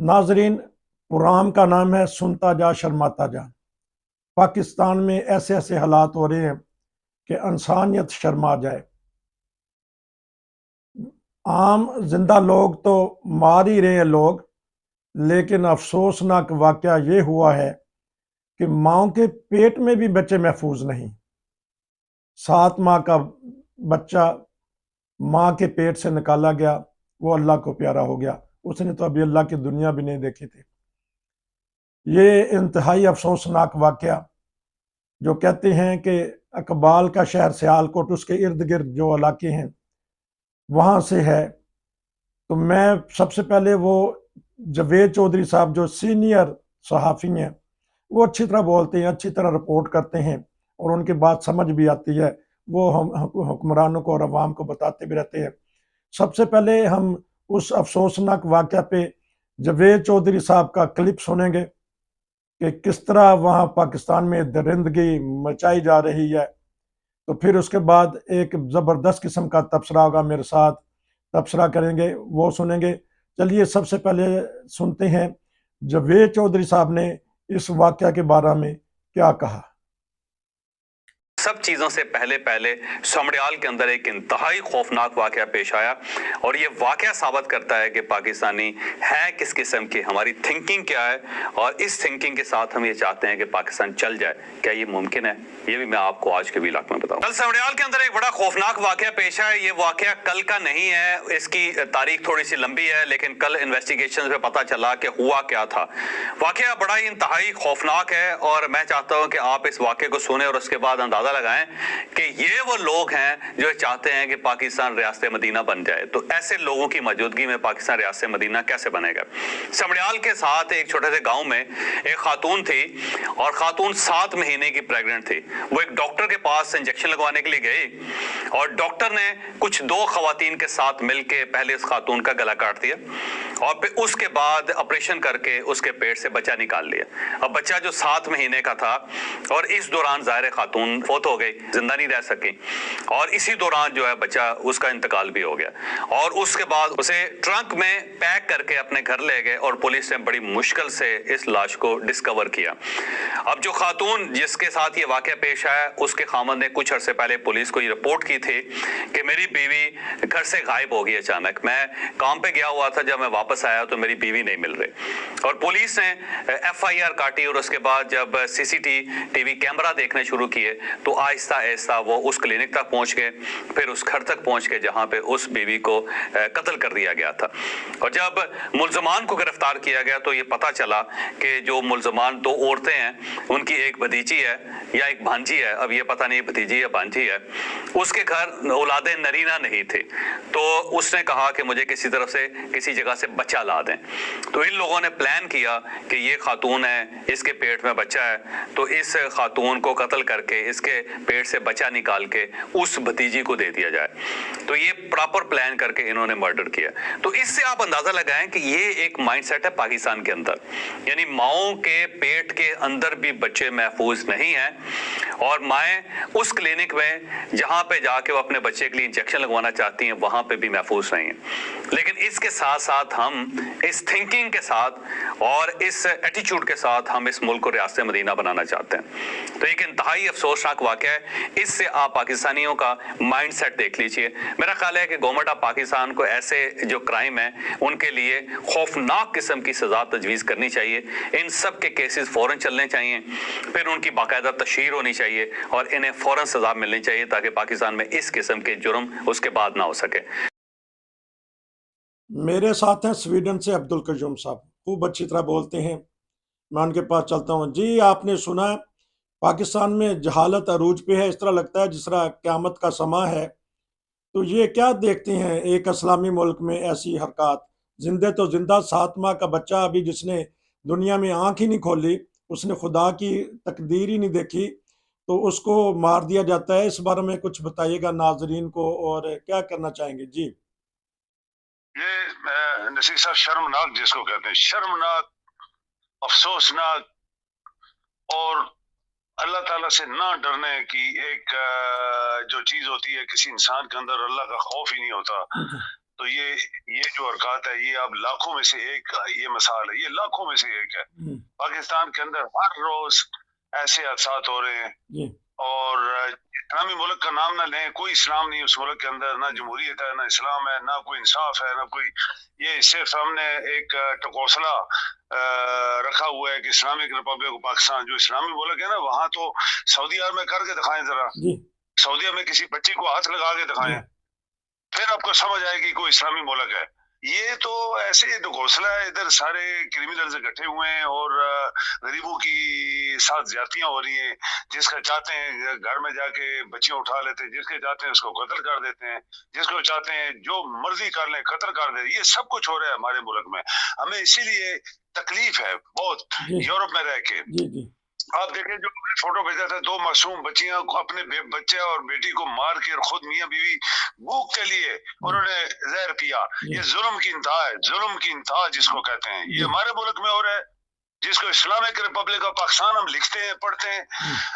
नाजरीन, प्रोग्राम का नाम है सुनता जा शर्माता जा। पाकिस्तान में ऐसे ऐसे हालात हो रहे हैं कि इंसानियत शर्मा जाए। आम जिंदा लोग तो मार ही रहे हैं लोग, लेकिन अफसोसनाक वाकया ये हुआ है कि माओ के पेट में भी बच्चे महफूज नहीं। 7 माह का बच्चा माँ के पेट से निकाला गया, वो अल्लाह को प्यारा हो गया। उसने तो अभी अल्लाह की दुनिया भी नहीं देखी थी। ये इंतहाई अफसोसनाक वाकया, जो कहते हैं कि अकबाल का शहर सियालकोट, उसके इर्द गिर्द जो इलाके हैं वहाँ से है। तो मैं सबसे पहले वो जवेद चौधरी साहब जो सीनियर सहाफ़ी हैं, वो अच्छी तरह बोलते हैं, अच्छी तरह रिपोर्ट करते हैं और उनकी बात समझ भी आती है। वो हम हुक्मरानों को और अवाम को बताते भी रहते हैं। सबसे पहले हम उस अफसोसनाक वाकया पे जवेद चौधरी साहब का क्लिप सुनेंगे कि किस तरह वहाँ पाकिस्तान में दरिंदगी मचाई जा रही है। तो फिर उसके बाद एक ज़बरदस्त किस्म का तबसरा होगा, मेरे साथ तबसरा करेंगे, वो सुनेंगे। चलिए सबसे पहले सुनते हैं जवेद चौधरी साहब ने इस वाकया के बारे में क्या कहा। सब चीजों से पहले पहले समड़ियाल के अंदर एक इंतहाई खौफनाक वाकया पेश आया और ये वाकया साबित करता है कि पाकिस्तानी है किस किस्म के, हमारी थिंकिंग क्या है और इस थिंकिंग के साथ हम ये चाहते हैं कि पाकिस्तान चल जाए। क्या ये मुमकिन है? ये भी मैं आपको आज के व्लॉग में बताऊंगा। कल समड़ियाल के अंदर एक बड़ा खौफनाक वाकया पेश है। ये वाकया कल का नहीं है, इसकी तारीख थोड़ी सी लंबी है, लेकिन कल इन्वेस्टिगेशन में पता चला कि हुआ क्या था। वाकया बड़ा ही इंतहाई खौफनाक है और मैं चाहता हूं कि आप इस वाकये को सुने और उसके बाद अंदाजा लगाएं कि ये वो लोग हैं जो चाहते हैं कि पाकिस्तान रियासत मदीना बन जाए। तो ऐसे लोगों की मौजूदगी में पाकिस्तान रियासत मदीना कैसे बनेगा? समड़ियाल के साथ एक छोटे से गांव में एक खातून थी और खातून 7 महीने की प्रेग्नेंट थी। वो एक डॉक्टर के पास इंजेक्शन लगवाने के लिए गई और डॉक्टर ने कुछ 2 खवातीन के साथ मिलकर पहले उस खातून का गला काट दिया और फिर उसके बाद ऑपरेशन करके उसके पेट से बच्चा निकाल लिया। अब बच्चा जो 7 महीने का था और इस दौरान ज़ाहिर खातून फौत हो गई, जिंदा नहीं रह सकी और इसी दौरान जो है बच्चा उसका इंतकाल भी हो गया और उसके बाद उसे ट्रंक में पैक करके अपने घर ले गए और पुलिस ने बड़ी मुश्किल से इस लाश को डिस्कवर किया। अब जो खातून जिसके साथ ये वाकया पेश आया, उसके खामद ने कुछ अरसे पहले पुलिस को ये रिपोर्ट की थी कि मेरी बीवी घर से गायब हो गई अचानक। मैं काम पे गया हुआ था, जब मैं वापस आया तो मेरी बीवी नहीं मिल रही और पुलिस ने FIR काटी और उसके बाद जब CCTV कैमरा देखने शुरू किए तो आहिस्ता आहिस्ता वो उस क्लिनिक तक पहुंच गए, फिर उस घर तक पहुंच गए जहां पे उस बीवी को कत्ल कर दिया गया था। और जब मुल्जमान को गिरफ्तार किया गया तो ये पता चला कि जो मुल्जमान 2 औरतें हैं, उनकी एक भतीजी है या एक भांजी है, अब ये पता नहीं भतीजी या भांजी है, उसके घर औलादे नरीना नहीं थे। तो उसने कहा कि मुझे किसी तरफ से किसी जगह से बच्चा ला दें। तो इन लोगों ने प्लान किया कि ये खातून है, इसके पेट में बच्चा है, तो इस खातून को कत्ल करके इसके पेट से बच्चा निकाल के उस भतीजी को दे दिया जाए। तो ये प्रॉपर प्लान करके इन्होंने मर्डर किया। तो इससे आप अंदाजा लगाएं कि ये एक माइंडसेट है पाकिस्तान के अंदर, यानी माओ के पेट के अंदर भी बच्चे महफूज नहीं हैं और माएँ उस क्लिनिक में जहां पे जाके वो अपने बच्चे के लिए इंजेक्शन लगवाना चाहती हैं वहां पे भी महफूज नहीं है। लेकिन इसके साथ साथ हम इस थिंकिंग के साथ और इस एटीट्यूड के साथ हम इस मुल्क को रियासत मदीना बनाना चाहते हैं। तो एक इंतहाई अफसोसनाक वाकया है। इससे आप पाकिस्तानियों का माइंडसेट देख लीजिए। मेरा ख्याल है कि गवर्नमेंट ऑफ पाकिस्तान को ऐसे जो क्राइम है उनके लिए खौफनाक किस्म की सजा तजवीज़ करनी चाहिए। इन सब के केसेस फौरन चलने चाहिए, फिर उनकी बाकायदा तशहीर होनी चाहिए और इन्हें फौरन सजा मिलनी चाहिए ताकि पाकिस्तान में इस किस्म के जुर्म उसके बाद ना हो सके। मेरे साथ हैं स्वीडन से अब्दुल कयूम साहब, खूब अच्छी तरह बोलते हैं। मैं उनके पास चलता हूँ। जी, आपने सुना है पाकिस्तान में जहालत अरूज पे है, इस तरह लगता है जिस तरह क़यामत का समा है। तो ये क्या देखते हैं एक इस्लामी मुल्क में ऐसी हरकत? जिंदे तो जिंदा 7 माह का बच्चा अभी जिसने दुनिया में आंख ही नहीं खोली, उसने खुदा की तकदीर ही नहीं देखी, तो उसको मार दिया जाता है। इस बारे में कुछ बताइएगा नाजरीन को, और क्या करना चाहेंगे जी? ये नसीर साहब शर्मनाक जिसको कहते हैं, शर्मनाक, अफसोसनाक और अल्लाह ताला से ना डरने की एक जो चीज होती है किसी इंसान के अंदर, अल्लाह का खौफ ही नहीं होता, तो ये जो हरकत है, ये अब लाखों में से एक, ये मिसाल है, ये लाखों में से एक है। पाकिस्तान के अंदर हर रोज ऐसे हादसात हो रहे हैं, जी और इस्लामी मुल्क का नाम ना लें, कोई इस्लाम नहीं उस मुल्क के अंदर, ना जमहूरियत है, ना इस्लाम है, ना कोई इंसाफ है, ना कोई, ये सिर्फ हमने एक टकोसला रखा हुआ है कि इस्लामिक रिपब्लिक ऑफ पाकिस्तान जो इस्लामी मुल्क है ना, वहां तो सऊदी अरब में करके दिखाएं जरा, जी सऊदी में किसी बच्ची को हाथ लगा के दिखाएं, फिर आपको समझ आएगी कोई इस्लामी मुल्क है। ये तो ऐसे तो घोंसला है, इधर सारे क्रिमिनल्स इकट्ठे हुए हैं और गरीबों की साथ ज्यादतियां हो रही हैं। जिसका चाहते हैं घर में जाके बच्चियां उठा लेते हैं, जिसके चाहते हैं उसको कत्ल कर देते हैं, जिसको चाहते हैं जो मर्जी कर लें कत्ल कर देते हैं। ये सब कुछ हो रहा है हमारे मुल्क में। हमें इसीलिए तकलीफ है बहुत जी यूरोप में रह के। जी जी आप देखें जो फोटो भेजा था, 2 मासूम बच्चियां को, अपने बच्चे और बेटी को मार के, और खुद मियां बीवी भूख के लिए उन्होंने जहर पिया। ये जुल्म की इंतहा है, जुल्म की इंतहा जिसको कहते हैं, ये हमारे मुल्क में हो रहा है। जिसको इस्लामिक रिपब्लिक ऑफ पाकिस्तान हम लिखते हैं, पढ़ते हैं,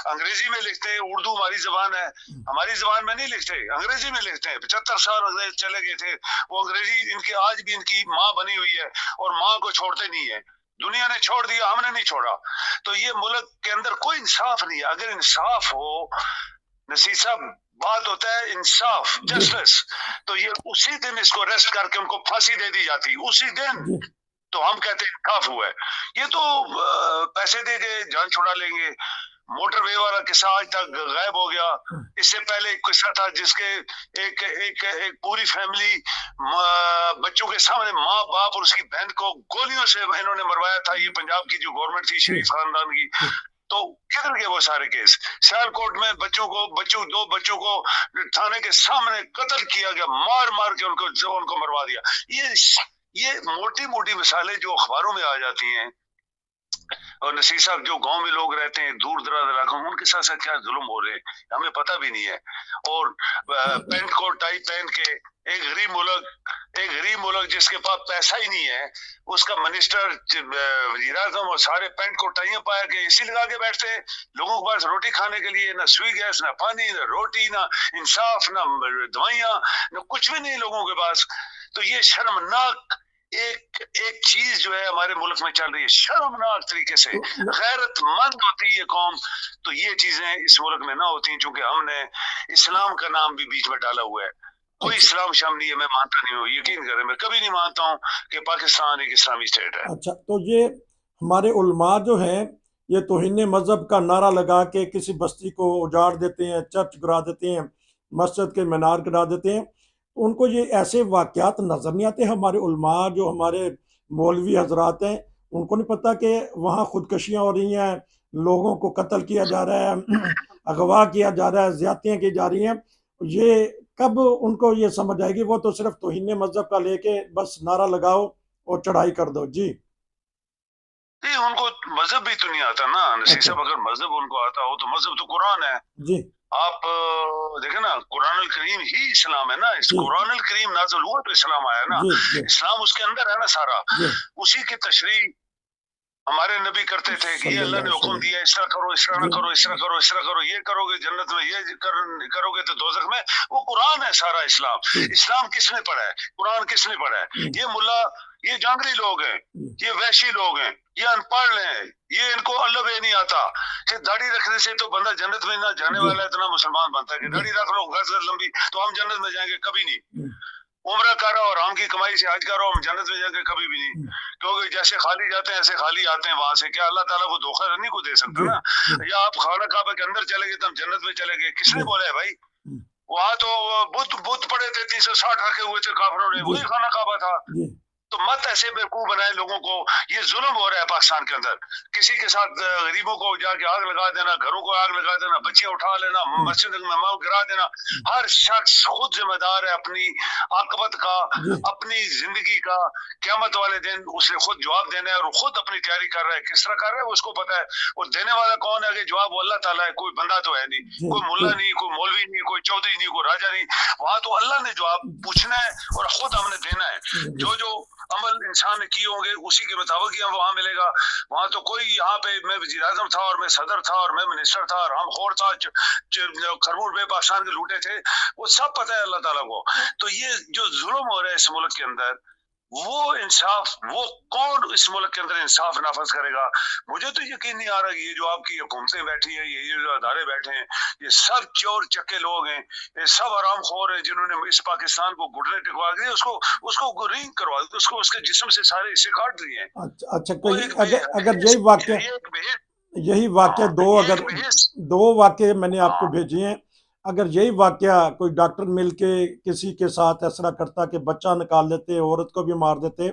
अंग्रेजी में लिखते हैं, उर्दू हमारी जबान है, हमारी जबान में नहीं लिखते, अंग्रेजी में लिखते हैं। 75 साल अंग्रेज चले गए थे, वो अंग्रेजी इनकी आज भी इनकी माँ बनी हुई है, और माँ को छोड़ते नहीं है। दुनिया ने छोड़ दिया, हमने नहीं छोड़ा। तो ये मुल्क के अंदर कोई इंसाफ नहीं है। अगर इंसाफ हो नसीर साहब, बात होता है इंसाफ, जस्टिस, तो ये उसी दिन इसको अरेस्ट करके उनको फांसी दे दी जाती, उसी दिन। तो हम कहते हैं इंसाफ हुआ है। ये तो पैसे दे के जान छुड़ा लेंगे। मोटरवे वाला किस्सा आज तक गायब हो गया। इससे पहले एक किस्सा था जिसके एक पूरी फैमिली बच्चों के सामने, माँ बाप और उसकी बहन को गोलियों से इन्होंने मरवाया था। ये पंजाब की जो गवर्नमेंट थी, शरीफ खानदान की। तो किधर गए वो सारे केस? सियालकोट में दो बच्चों को थाने के सामने कत्ल किया गया, मार मार के उनको मरवा दिया। ये मोटी मोटी मिसालें जो अखबारों में आ जाती हैं। और नसीर साहब, जो गांव में लोग रहते हैं, दूर दराज इलाकों में, उनके साथ साथ क्या जुल्म हो रहे हैं हमें पता भी नहीं है। और पैंट कोट टाई पहन के एक गरीब मुल्क जिसके पास पैसा ही नहीं है, उसका मिनिस्टर वज़ीर आज़म और सारे पैंट कोट टाइयां पाया के एसी लगा के बैठते हैं। लोगों के पास रोटी खाने के लिए ना सुई गैस, ना पानी, ना रोटी, ना इंसाफ, ना दवाइयां, ना कुछ भी नहीं लोगों के पास। तो ये शर्मनाक एक चीज जो है हमारे मुल्क में चल रही है, शर्मनाक तरीके से। गैरतमंद होती है कौम तो ये चीजें इस मुल्क में ना होती, क्योंकि हमने इस्लाम का नाम भी बीच में डाला हुआ है। कोई इस्लाम शाम नहीं है, मैं मानता नहीं हूँ, यकीन करें, मैं कभी नहीं मानता हूँ कि पाकिस्तान एक इस्लामी स्टेट है। अच्छा, तो ये हमारे उलमा जो हैं, ये तौहीन मजहब का नारा लगा के किसी बस्ती को उजाड़ देते हैं, चर्च गिरा देते हैं, मस्जिद के मीनार गिरा देते हैं। उनको ये ऐसे वाक़यात नज़र नहीं आते? हमारे उलमा जो हमारे मौलवी हजरात हैं, उनको नहीं पता कि वहाँ खुदकशियाँ हो रही हैं, लोगों को कत्ल किया जा रहा है, अगवा किया जा रहा है, ज़्यादतियाँ की जा रही हैं? ये कब उनको ये समझ आएगी? वो तो सिर्फ तौहीन मजहब का लेके बस नारा लगाओ और चढ़ाई कर दो। जी नहीं, उनको मजहब भी तो नहीं आता ना नसीर साहब। अगर मजहब उनको आता हो तो मजहब तो कुरान है। जी आप देखें ना, कुरान करीम ही इस्लाम है ना। इस कुरान करीम नाज़िल हुआ तो इस्लाम आया ना। इस्लाम उसके अंदर है ना सारा। उसी की तशरीह हमारे नबी करते थे कि ये अल्लाह ने हुक्म दिया, इस तरह करो, इस तरह ना करो, इस तरह करो, इस तरह करो, ये करोगे जन्नत में, ये करोगे तो दोज़ख में। वो कुरान है सारा इस्लाम। इस्लाम किसने पढ़ा है? कुरान किसने पढ़ा है? ये मुल्ला, ये जांगरी लोग हैं, ये वैशी लोग हैं, ये अनपढ़ हैं, ये इनको अल्लाह भी नहीं आता कि दाढ़ी रखने से तो बंदा जन्नत में ना जाने वाला है, इतना मुसलमान बनता है कि दाढ़ी रख लो गज लंबी तो हम जन्नत में जाएंगे, कभी नहीं। उम्रा करो और हम की कमाई से हज करो, हम जन्नत में जाएंगे, कभी भी नहीं। क्योंकि जैसे खाली जाते हैं ऐसे खाली आते हैं वहां से। क्या अल्लाह ताला को धोखा नहीं को दे सकता ना? या आप खाना काबा के अंदर चले गए तो हम जन्नत में चले गए, किसने बोला है भाई? वहां तो बुत पड़े थे, 360 रखे हुए थे काफिरों ने, वही खाना काबा था। तो मत ऐसे बेवकूफ बनाए लोगों को। ये जुल्म हो रहा है पाकिस्तान के अंदर। किसी के साथ गरीबों को जाके आग लगा देना, घरों को आग लगा देना, बच्चियां उठा लेना, मस्जिद में माल गिरा देना। हर शख्स खुद जिम्मेदार है अपनी आकबत का, अपनी जिंदगी का। क़यामत वाले दिन उसे खुद जवाब देना है और खुद अपनी तैयारी कर रहा है। किस तरह कर रहा है उसको पता है। और देने वाला कौन है? कि जवाब वो अल्लाह ताला है, कोई बंदा तो है नहीं, कोई मुल्ला नहीं, कोई मौलवी नहीं, कोई चौधरी नहीं, कोई राजा नहीं। वहां तो अल्लाह ने जवाब पूछना है और खुद हमने देना है। जो अमल इंसान ने किए होंगे उसी के मुताबिक ही वहां मिलेगा। वहां तो कोई यहाँ पे मैं वजीर आजम था और मैं सदर था और मैं मिनिस्टर था और हम खोर था, खरबूज में पाकिस्तान के लूटे थे, वो सब पता है अल्लाह ताला को। तो ये जो जुल्म हो रहा है इस मुल्क के अंदर, वो इंसाफ, वो कौन इस मुल्क के अंदर इंसाफ नाफज करेगा? मुझे तो यकीन नहीं आ रहा कि ये जो आपकी हुकूमतें बैठी है, ये जो अदारे बैठे हैं, ये सब चोर चक्के लोग हैं, ये सब आरामखोर हैं जिन्होंने इस पाकिस्तान को घुटने टिकवा दिए, उसको रिंग करवा दिए, उसको उसके जिस्म से सारे हिस्से काट दिए हैं। अच्छा अच्छा, वो कोई एक अगर यही वाक्य यही वाक्य दो अगर दो वाक्य मैंने आपको भेजे हैं, अगर यही वाक्य कोई डॉक्टर मिलके किसी के साथ ऐसा करता कि बच्चा निकाल देते, औरत को भी मार देते,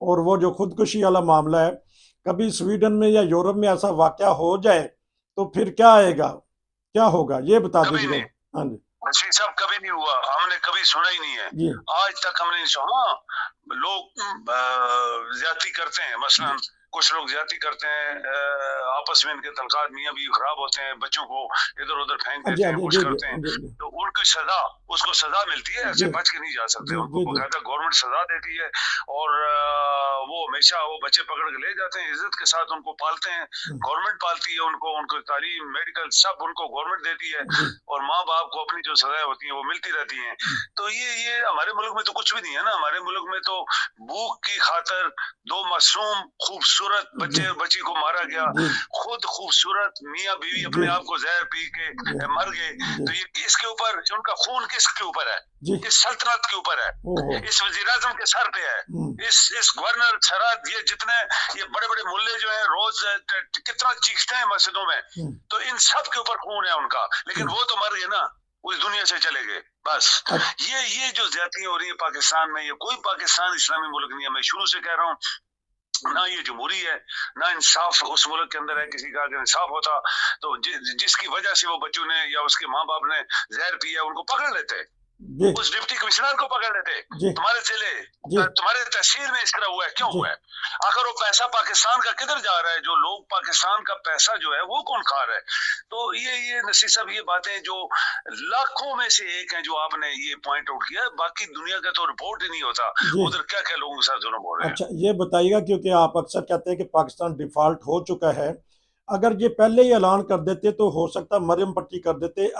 और वो जो खुदकुशी वाला मामला है, कभी स्वीडन में या यूरोप में ऐसा वाक्य हो जाए तो फिर क्या आएगा, क्या होगा, ये बता दीजिए। हाँ जी, सब कभी नहीं हुआ, हमने कभी सुना ही नहीं है जी, आज तक, हमने नहीं सुना। लोग ज्यादती करते हैं, मसलन कुछ लोग ज्यादती करते हैं, आपस में इनके तलकात मियाँ भी खराब होते हैं, बच्चों को इधर उधर फेंक देते हैं, कुछ करते हैं, तो उनकी सजा, उसको सजा मिलती है, ऐसे बच के नहीं जा सकते, उनको बकायदा गवर्नमेंट सजा देती है, और वो हमेशा वो बच्चे पकड़ के ले जाते हैं, इज्जत के साथ उनको पालते हैं, गवर्नमेंट पालती है उनको, उनको तालीम मेडिकल सब उनको गवर्नमेंट देती है, और माँ बाप को अपनी जो सजाएं होती हैं वो मिलती रहती हैं। तो ये हमारे मुल्क में तो कुछ भी नहीं है ना। हमारे मुल्क में तो भूख की खातर दो मासूम खूबसूरत बच्चे और बच्ची को मारा गया, खुद खूबसूरत मियाँ बीवी अपने आप को जहर पी के मर गए। तो ये इसके ऊपर उनका खून किसके ऊपर है? इस सल्तनत के ऊपर है, इस वजीर आजम के सर पे है, इस गवर्नर सराद, ये जितने ये बड़े बड़े मुल्ले जो है रोज कितना चीखते हैं मस्जिदों में, तो इन सब के ऊपर खून है उनका, लेकिन वो तो मर गए ना, उस दुनिया से चले गए बस। ये जो ज्यादतियां हो रही है पाकिस्तान में, ये कोई पाकिस्तान इस्लामी मुल्क नहीं है, मैं शुरू से कह रहा हूँ। ना ये जमहूरी है, ना इंसाफ उस मुल्क के अंदर है। किसी का अगर इंसाफ होता तो जिसकी वजह से वो बच्चों ने या उसके माँ बाप ने जहर पिया, उनको पकड़ लेते, उस डिप्टी कमिश्नर को पकड़ लेते, तुम्हारे जिले तुम्हारे तहसील में इस तरह हुआ है, क्यों हुआ है? आखिर वो पैसा पाकिस्तान का किधर जा रहा है? जो लोग पाकिस्तान का पैसा जो है वो कौन खा रहा है? तो ये नसीर साहब, ये बातें जो लाखों में से एक है जो आपने ये पॉइंट आउट किया, बाकी दुनिया का तो रिपोर्ट ही नहीं होता उधर क्या क्या लोगों के साथ जुल्म हो रहे हैं। अच्छा, ये बताइएगा, क्योंकि आप अक्सर कहते हैं कि पाकिस्तान डिफॉल्ट हो चुका है, अगर ये पहले ही ऐलान कर देते तो हो सकता मरियम पट्टी कर देते।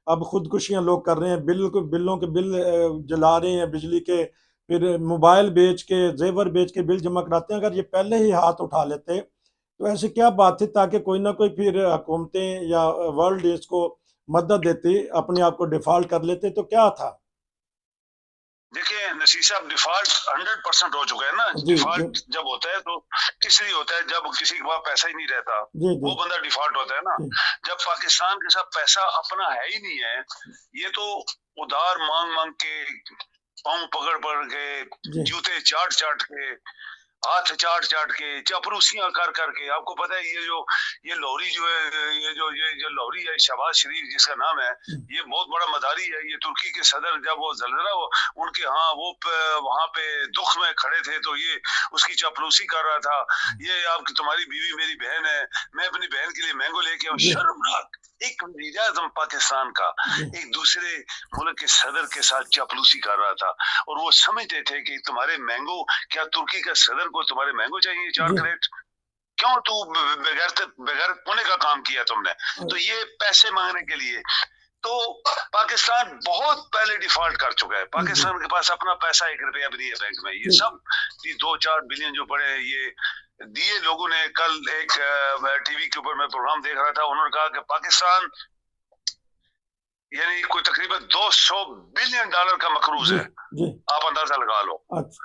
अब खुदकुशियां लोग कर रहे हैं, बिलों के बिल जला रहे हैं बिजली के, फिर मोबाइल बेच के, जेवर बेच के बिल जमा कराते हैं। अगर ये पहले ही हाथ उठा लेते तो ऐसी क्या बात थी, ताकि कोई ना कोई फिर हुकूमतें या वर्ल्ड इसको मदद देती, अपने आप को डिफॉल्ट कर लेते, तो क्या था? देखिए नसीर साहब, डिफॉल्ट 100% हो चुका है ना। डिफॉल्ट जब होता है तो किसलिए होता है? जब किसी के पास पैसा ही नहीं रहता, वो बंदा डिफॉल्ट होता है ना। जब पाकिस्तान के साथ पैसा अपना है ही नहीं है, ये तो उधार मांग मांग के, पाँव पकड़ पकड़ के, जूते चाट चाट के, हाथ चाट चाट के, चपरूसियां कर करके, आपको पता है ये लोहरी जो है, ये लोहरी है, शहबाज शरीफ जिसका नाम है, ये बहुत बड़ा मदारी है। ये तुर्की के सदर जब वो जलजला उनके वो वहां पे दुख में खड़े थे, तो ये उसकी चपरूसी कर रहा था। ये आपकी तुम्हारी बीवी मेरी बहन है, मैं अपनी बहन के लिए मैंगो लेके आऊं। शर्मनाक, एक वज़ीर आज़म पाकिस्तान का एक दूसरे मुल्क के सदर के साथ चापलूसी कर रहा था, और वो समझते थे कि तुम्हारे मैंगो, क्या तुर्की का सदर को तुम्हारे मैंगो चाहिए 4 कैरेट? क्यों तू बगैर पुणे का काम किया तुमने? तो ये पैसे मांगने के लिए। तो पाकिस्तान बहुत पहले डिफॉल्ट कर चुका है। पाकिस्तान के पास अपना पैसा 1 रुपया भी नहीं है बैंक में। ये सब 2-4 बिलियन जो पड़े हैं, ये दिए लोगों ने। कल एक टीवी के ऊपर मैं प्रोग्राम देख रहा था, उन्होंने कहा कि पाकिस्तान यानी कोई तकरीबन $200 बिलियन का मकरूज है। आप अंदाजा लगा लो,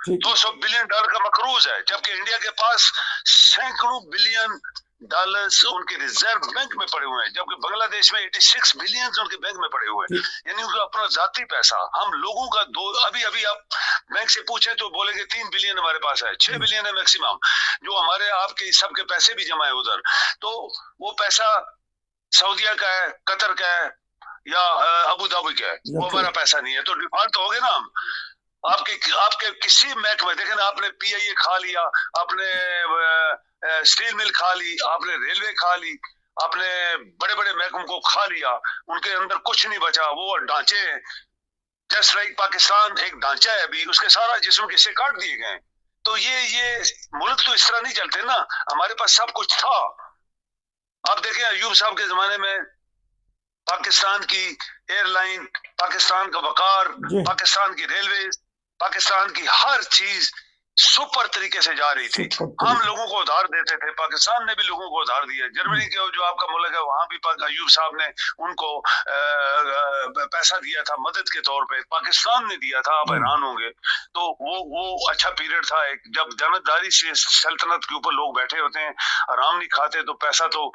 200 बिलियन डॉलर का मकरूज है, जबकि इंडिया के पास सैकड़ों बिलियन डॉलर्स उनके रिजर्व बैंक में पड़े हुए हैं, जबकि बांग्लादेश में 86 बिलियन उनके बैंक में पड़े हुए हैं। यानी उनका अपना जाती पैसा। हम लोगों का अभी आप बैंक से पूछे तो बोलेंगे 3 बिलियन हमारे पास है, 6 बिलियन है मैक्सिमम, जो हमारे आपके सबके पैसे भी जमा है उधर। तो वो पैसा सऊदिया का है, कतर का है, या अबू धाबी का है, वो हमारा पैसा नहीं है। तो डिफॉल्ट तो हो गए ना हम। आपके किसी महकमे, देखें ना, आपने PIA खा लिया, आपने स्टील मिल खा ली, आपने रेलवे खा ली, आपने बड़े बड़े महकमों को खा लिया, उनके अंदर कुछ नहीं बचा, वो ढांचे जस्ट लाइक पाकिस्तान एक ढांचा है अभी, उसके सारा जिस्म के हिस्से काट दिए गए। तो ये मुल्क तो इस तरह नहीं चलते ना, हमारे पास सब कुछ था। आप देखें अयूब साहब के जमाने में पाकिस्तान की एयरलाइन, पाकिस्तान का वकार, पाकिस्तान की रेलवे, पाकिस्तान की हर चीज सुपर तरीके से जा रही थी। हम लोगों को उधार देते थे, पाकिस्तान ने भी लोगों को उधार दिया। जर्मनी के जो आपका मुल्क है वहां भी अयूब साहब ने उनको पैसा दिया था मदद के तौर पे, पाकिस्तान ने दिया था। आप हैरान होंगे। तो वो अच्छा पीरियड था एक, जब जानतदारी से सल्तनत के ऊपर लोग बैठे होते हैं, आराम नहीं खाते, तो पैसा तो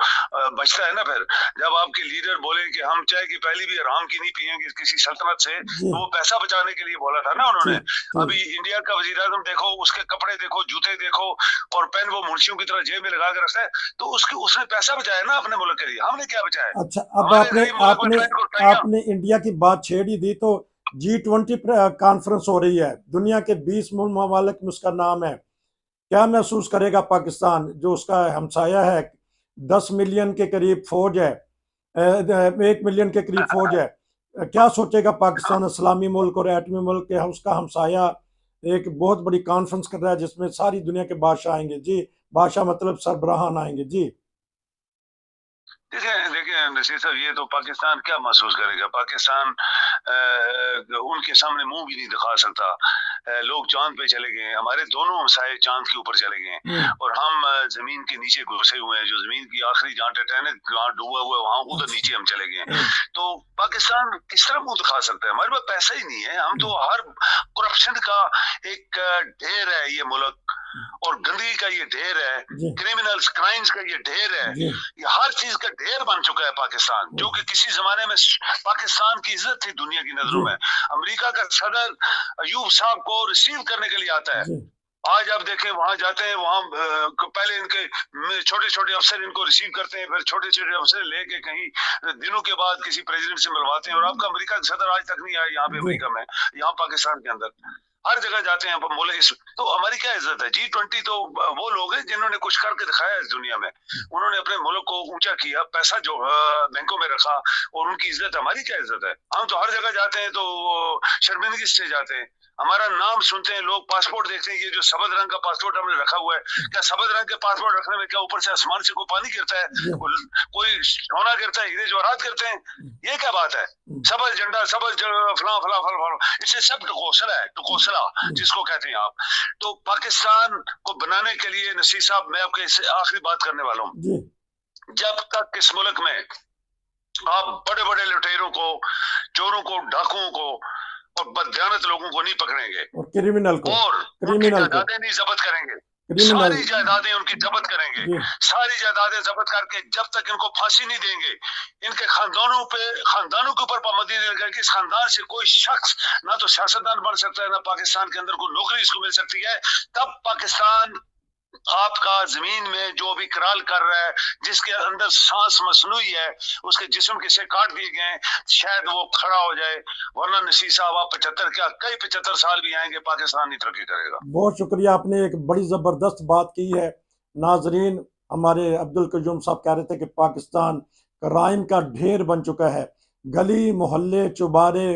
बचता है ना। फिर जब आपके लीडर बोले कि हम चाय की पहली भी आराम की नहीं पियेंगे किसी सल्तनत से, तो वो पैसा बचाने के लिए बोला था ना उन्होंने। अभी इंडिया का वजीर आजम देखो, उसके कपड़े देखो, जूते देखो, और पेन वो मुंशियों की तरह जेब में लगा के रखता है। तो उसने पैसा बचाया ना अपने मुल्क के लिए, हमने क्या बचाया? अच्छा, अब आपने इंडिया की बात छेड़ ही दी, तो G20 कॉन्फ्रेंस हो रही है, दुनिया के 20 ममालिक में उसका नाम है। क्या महसूस करेगा पाकिस्तान, जो उसका हमसाया है, 10 मिलियन के करीब फौज है, 1 मिलियन के करीब फौज है, क्या सोचेगा पाकिस्तान इस्लामी मुल्क और एटमी मुल्क के उसका हमसाया एक बहुत बड़ी कॉन्फ्रेंस कर रहा है जिसमें सारी दुनिया के बादशाह आएंगे जी, बादशाह मतलब सरबराहान आएंगे जी। देखिए नसीर साहब, ये तो पाकिस्तान क्या महसूस करेगा? पाकिस्तान उनके सामने मुंह भी नहीं दिखा सकता। लोग चांद पे चले गए, हमारे दोनों हमसाए चांद के ऊपर चले गए, और हम जमीन के नीचे घुसे हुए हैं। जो जमीन की आखिरी जहाँ टाइटैनिक डूबा हुआ है, वहां उधर नीचे हम चले गए। तो पाकिस्तान किस तरह मुंह दिखा सकता है? हमारे पास पैसा ही नहीं है। हम तो हर करप्शन का एक ढेर है ये मुल्क, और गंदगी का ये ढेर है, क्रिमिनल्स क्राइम्स का ये ढेर है, ये हर चीज का ढेर बन चुका है पाकिस्तान, जो कि किसी जमाने में पाकिस्तान की इज्जत थी दुनिया की नजरों में। अमेरिका का सदर अयूब साहब को रिसीव करने के लिए आता है। आज आप देखें, वहां जाते हैं, वहां पहले इनके छोटे छोटे अफसर इनको रिसीव करते हैं, फिर छोटे छोटे अफसर लेके कहीं दिनों के बाद किसी प्रेसिडेंट से मिलवाते हैं। और आपका अमेरिका का सदर आज तक नहीं आया यहाँ पे, अमेरिका में, यहाँ पाकिस्तान के अंदर हर जगह जाते हैं बोले इस। तो हमारी क्या इज्जत है? G20 तो वो लोग हैं जिन्होंने कुछ करके दिखाया इस दुनिया में। उन्होंने अपने मुल्क को ऊंचा किया, पैसा जो बैंकों में रखा, और उनकी इज्जत। हमारी क्या इज्जत है? हम तो हर जगह जाते हैं तो शर्मिंदगी से जाते हैं। हमारा नाम सुनते हैं लोग, पासपोर्ट देखते हैं, ये जो सफेद रंग का पासपोर्ट हमने रखा हुआ है, क्या सफेद रंग के पासपोर्ट रखने में क्या ऊपर से आसमान से कोई पानी गिरता है, कोई सोना गिरता है, हीरे जवाहरात गिरते हैं? ये क्या बात है? सबज झंडा, सबज फला फला फला, इससे सब टकोसला है, टकोसला जिसको कहते हैं आप। तो पाकिस्तान को बनाने के लिए नसीर साहब, मैं आपके आखिरी बात करने वाला हूँ, जब तक इस मुल्क में आप बड़े बड़े लुटेरों को, चोरों को, डाकुओं को और बददियानत लोगों को नहीं पकड़ेंगे, और क्रिमिनल को, और उनकी जायदादें नहीं जब्त करेंगे, सारी जायदादें उनकी जब्त करेंगे, सारी जायदादें जब्त करके जब तक इनको फांसी नहीं देंगे, इनके खानदानों के ऊपर पाबंदी नहीं लगाएंगे। इस खानदान से कोई शख्स ना तो सियासतदान बन सकता है, ना पाकिस्तान के अंदर कोई नौकरी इसको मिल सकती है। तब पाकिस्तान आपका जमीन में जो भी कराल कर रहा है, जिसके अंदर सांस मसनूई है, उसके जिस्म के से काट दिए गए, शायद वो खड़ा हो जाए। वरना नसीर साहब, आप 75 क्या कई 75 साल भी आएंगे, पाकिस्तान नहीं तरक्की करेगा। बहुत शुक्रिया, आपने एक बड़ी जबरदस्त बात की है। नाजरीन, हमारे अब्दुल कयूम साहब कह रहे थे कि पाकिस्तान क्राइम का ढेर बन चुका है, गली मोहल्ले चुबारे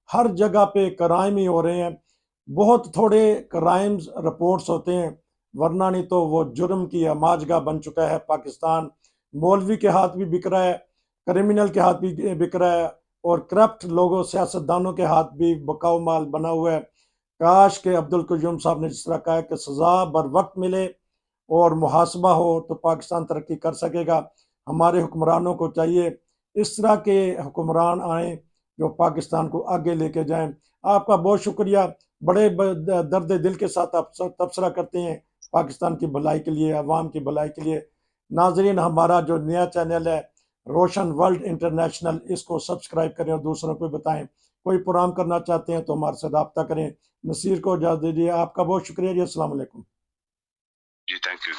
हर जगह पे क्राइम ही हो रहे हैं। बहुत थोड़े क्राइम्स रिपोर्ट्स होते हैं, वरना नहीं तो वो जुर्म की आमाजगाह बन चुका है पाकिस्तान। मौलवी के हाथ भी बिक रहा है, क्रिमिनल के हाथ भी बिक रहा है, और करप्ट लोगों, सियासतदानों के हाथ भी बकाऊ माल बना हुआ है। काश के अब्दुल कयूम साहब ने जिस तरह कहा कि सज़ा बर वक्त मिले और मुहासबा हो तो पाकिस्तान तरक्की कर सकेगा। हमारे हुक्मरानों को चाहिए इस तरह के हुक्मरान आएँ जो पाकिस्तान को आगे लेके जाएं। आपका बहुत शुक्रिया, बड़े दर्द दिल के साथ आप तबसरा करते हैं पाकिस्तान की भलाई के लिए, अवाम की भलाई के लिए। नाजरीन, हमारा जो नया चैनल है रोशन वर्ल्ड इंटरनेशनल, इसको सब्सक्राइब करें और दूसरों को बताएं। कोई प्रोग्राम करना चाहते हैं तो हमारे से रब्ता करें। नसीर को इजाज़त दीजिए, आपका बहुत शुक्रिया जी, अस्सलाम वालेकुम जी, थैंक यू।